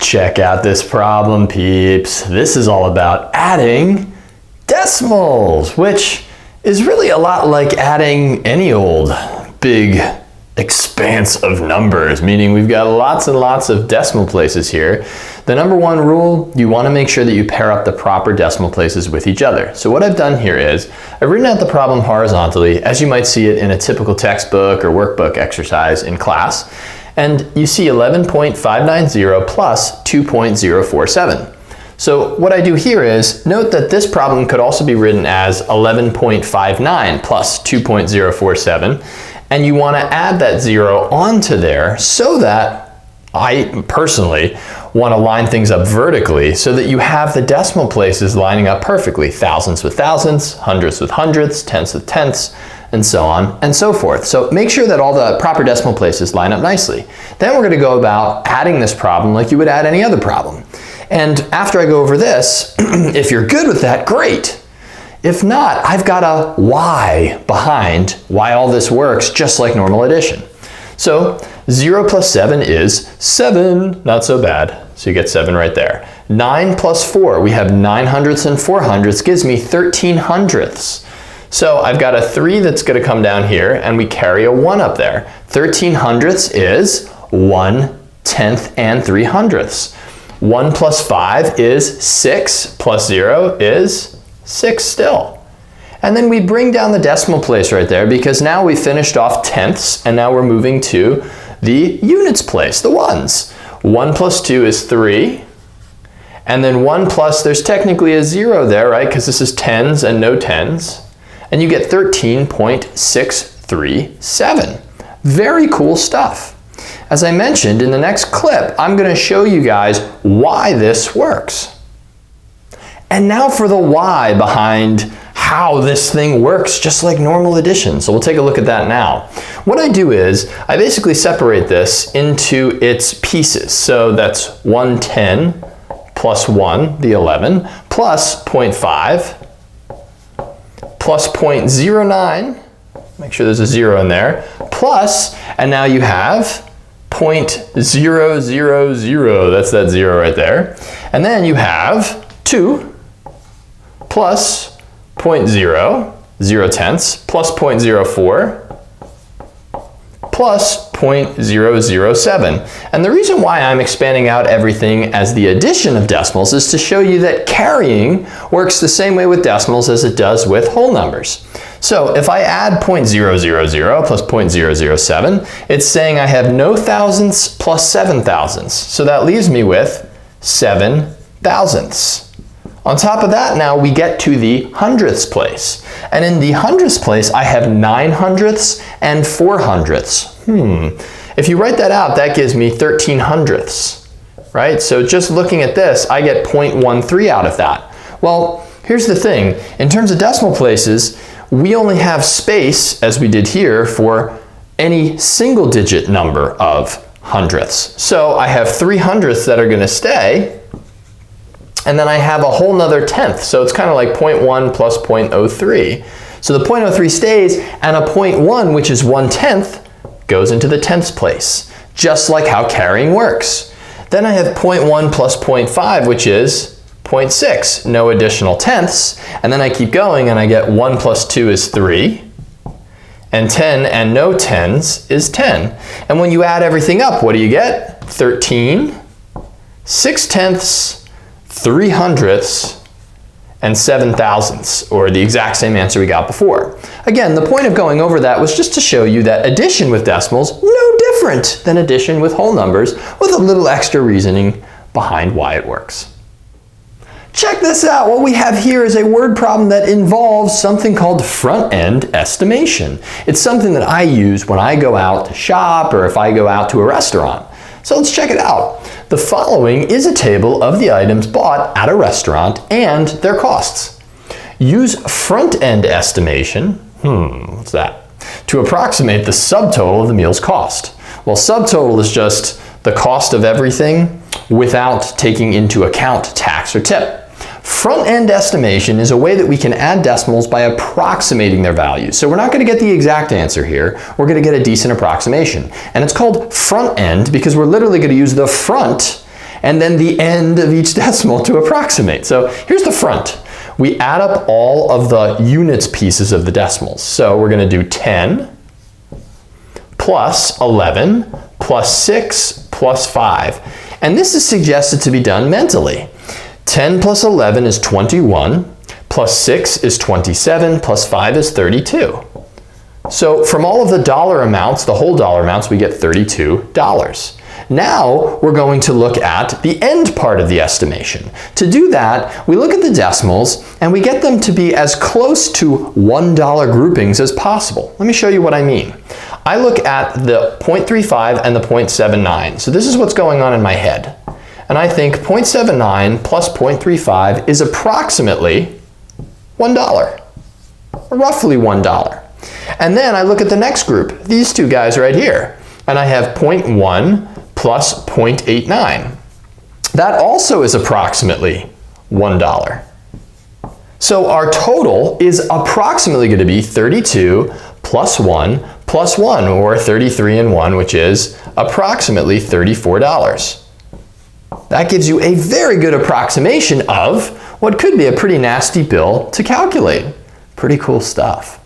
Check out this problem, peeps. This is all about adding decimals, which is really a lot like adding any old big expanse of numbers, meaning we've got lots and lots of decimal places here. The number one rule, you want to make sure that you pair up the proper decimal places with each other. So what I've done here is I've written out the problem horizontally as you might see it in a typical textbook or workbook exercise in class. And you see 11.590 plus 2.047. So what I do here is note that this problem could also be written as 11.59 plus 2.047. And you want to add that 0 onto there so that I personally want to line things up vertically so that you have the decimal places lining up perfectly. Thousands with thousands, hundreds with hundreds, tenths with tenths, and so on and so forth. So make sure that all the proper decimal places line up nicely. Then we're going to go about adding this problem like you would add any other problem. And after I go over this, if you're good with that, great. If not, I've got a why behind why all this works, just like normal addition. So 0 plus 7 is 7, not so bad. So you get 7 right there. 9 plus 4, we have 9 hundredths and 4 hundredths, gives me 13 hundredths. So I've got a 3 that's going to come down here, and we carry a 1 up there. 13 hundredths is 1/10 and 3 hundredths. 1 plus 5 is 6, plus 0 is 6 still. And then we bring down the decimal place right there because now we finished off tenths and now we're moving to the units place, the ones. 1 plus 2 is 3. And then 1 plus, there's technically a 0 there, right? Because this is tens and no tens. And you get 13.637. Very cool stuff. As I mentioned in the next clip, I'm going to show you guys why this works. And now for the why behind how this thing works, just like normal addition. So we'll take a look at that now. What I do is I basically separate this into its pieces. So that's 110 plus 1, the 11, plus 0.5, plus 0.09, make sure there's a 0 in there, plus, and now you have 0.000, that's that 0 right there. And then you have 2 plus 0.0, 0 tenths, plus 0.04, plus 0.007. And the reason why I'm expanding out everything as the addition of decimals is to show you that carrying works the same way with decimals as it does with whole numbers. So if I add 0.000 plus 0.007, it's saying I have no thousandths plus 7 thousandths. So that leaves me with 7 thousandths. On top of that, now we get to the hundredths place. And in the hundredths place, I have 9 hundredths and 4 hundredths. If you write that out, that gives me 13 hundredths, right? So just looking at this, I get 0.13 out of that. Well, here's the thing. In terms of decimal places, we only have space, as we did here, for any single digit number of hundredths. So I have 3 hundredths that are going to stay. And then I have a whole nother tenth, so it's kind of like 0.1 plus 0.03. So the 0.03 stays, and a 0.1, which is 1/10, goes into the tenths place, just like how carrying works. Then I have 0.1 plus 0.5, which is 0.6, no additional tenths. And then I keep going, and I get 1 plus 2 is 3, and 10 and no tens is 10. And when you add everything up, what do you get? 13, 6 tenths, 3 hundredths, and 7 thousandths, or the exact same answer we got before. Again, the point of going over that was just to show you that addition with decimals, no different than addition with whole numbers, with a little extra reasoning behind why it works. Check this out. What we have here is a word problem that involves something called front-end estimation. It's something that I use when I go out to shop or if I go out to a restaurant. So let's check it out. The following is a table of the items bought at a restaurant and their costs. Use front-end estimation, what's that? To approximate the subtotal of the meal's cost. Well, subtotal is just the cost of everything without taking into account tax or tip. Front-end estimation is a way that we can add decimals by approximating their values. So we're not going to get the exact answer here. We're going to get a decent approximation. And it's called front-end because we're literally going to use the front and then the end of each decimal to approximate. So here's the front. We add up all of the units pieces of the decimals. So we're going to do 10 plus 11 plus 6 plus 5. And this is suggested to be done mentally. 10 plus 11 is 21, plus 6 is 27, plus 5 is 32. So from all of the dollar amounts, the whole dollar amounts, we get $32. Now we're going to look at the end part of the estimation. To do that, we look at the decimals and we get them to be as close to $1 groupings as possible. Let me show you what I mean. I look at the 0.35 and the 0.79. So this is what's going on in my head. And I think 0.79 plus 0.35 is approximately $1, roughly $1. And then I look at the next group, these two guys right here, and I have 0.1 plus 0.89. That also is approximately $1. So our total is approximately going to be 32 plus 1 plus 1, or 33 and 1, which is approximately $34. That gives you a very good approximation of what could be a pretty nasty bill to calculate. Pretty cool stuff.